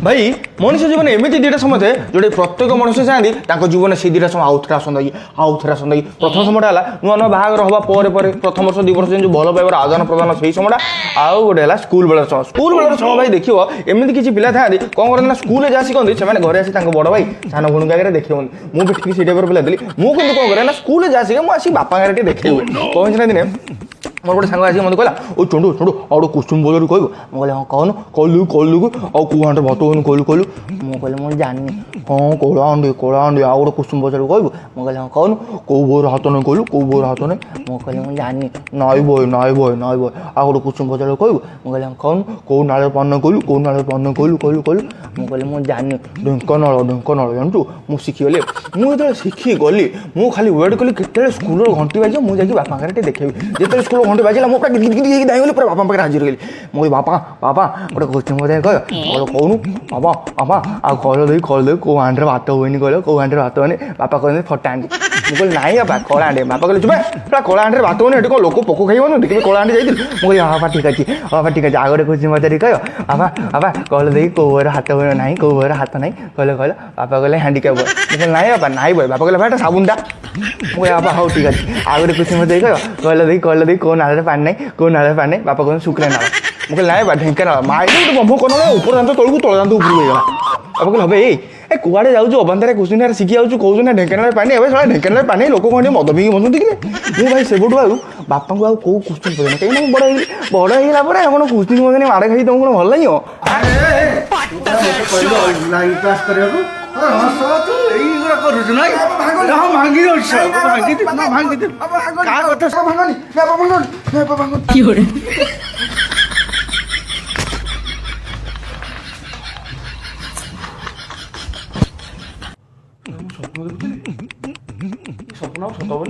भाई मनुष्य जीवन एमती दुटा समय थे जोटे प्रत्येक मनुष्य चाहती जीवन से दुटा समय आउ थे आसंता कि आउ थे आसंता कि प्रथम समयटा है नुआ नुआ बाहर हवा प्रथम वर्ष 2 वर्ष जो भल पाइबार आदान प्रदान से समयटा आउ गोटे है स्कूल बेलर समय स्कूल बेलर समय भाई देख एमती किसी पिला था कौन करते ना स्कूल जहाँ शिखती से घरे आसी बड़ भाई सान भूणी आगे देखिए मुझे ठीक से टाइप पिला देली मुझे कौन करे ना स्कूल जहाँ शिखे मुझे बापा आगे देखे कौन दिने मोर गोटे सांग आसिक मत कहला ओ चुंडू चुंडू आउ कुसुम बोलू कहू मुझे हाँ कहून कहलु कहलु आउ कौ हाथ भात कहून कहलु कहलु मुझे कहली मुझे जानी हाँ कला अंडी आउ गोटे कुसुम पचारू कहू मुझे कहली हाँ कहून कौ बोर हाथ नहीं कहलु कौ बोर हाथ नहीं मुझे कहली मुझे जानी नाई बय आउ गोटे कुसुम पचारू कहू मुझे कहली हाँ कहून कौ नाले पान कहलु कौ नाले पान कहलु कहलु कहलु मुझे कहली मुझे जानी ढेंकानाल जानू मुझे शिखीगली मुझे शिखीगली मुझे खाली वेट कली के स्कूल घंटी बाज मुझे बापा आगे देखेबी जिते स्कूल घंटी बाजिला मुझे पूरा गिद दाइगली पूरा बापा पाखे हाजिर गली मुझे बापा बापा गोटे क्वेश्चन पचार कह कहूनु बापा बापा आ कल दे कौ हांडे भात हुए कह कौ हांडे भात हुए बापा कहते फटा हांडी मुझे नाई बापा कला हांडे बापा कहले चुप पूरा कला हांडे भात हुए कौन लोक पोक खाइबन देखिए कला हांडे जाइए मुझे हाँ बापा ठीक अच्छे हाँ बापा ठीक अच्छे आ गए क्वेश्चन पचार कह बापा बापा कल दे कौ हाथ हुए ना कौ हाथ ना कहले बापा कहले हांडिक्याप मुझे नाई बापा नाई बय बापा कहले भाई साबुनटा मुझे बापा हाँ ठीक अच्छे आ गए क्वेश्चन पचार कह दे कौ नाले पानी ना कौ नाले पानी बापा कहते शुक्ला नाला मुझे नाई ढेंकानाल माइल बम्फ कौन ऊपर जात तौक तल जात ऊपर होगा बापा कहले हे ए कुआड़े जाऊँ अबान्तार कुसुम शिखी जाऊँ कौन ढेंकानाल पानी ए सारा ढेंकानाल पानी लोक कौन मद पी बसुँच कि मुझे भाई सेबठू आउ बापा को आउ क्वेश्चन पचार कहीं बड़ होगा पर आप क्वेश्चन पचार माड़ खाई तुमको कौन भल लगे स्वप्न सत बोल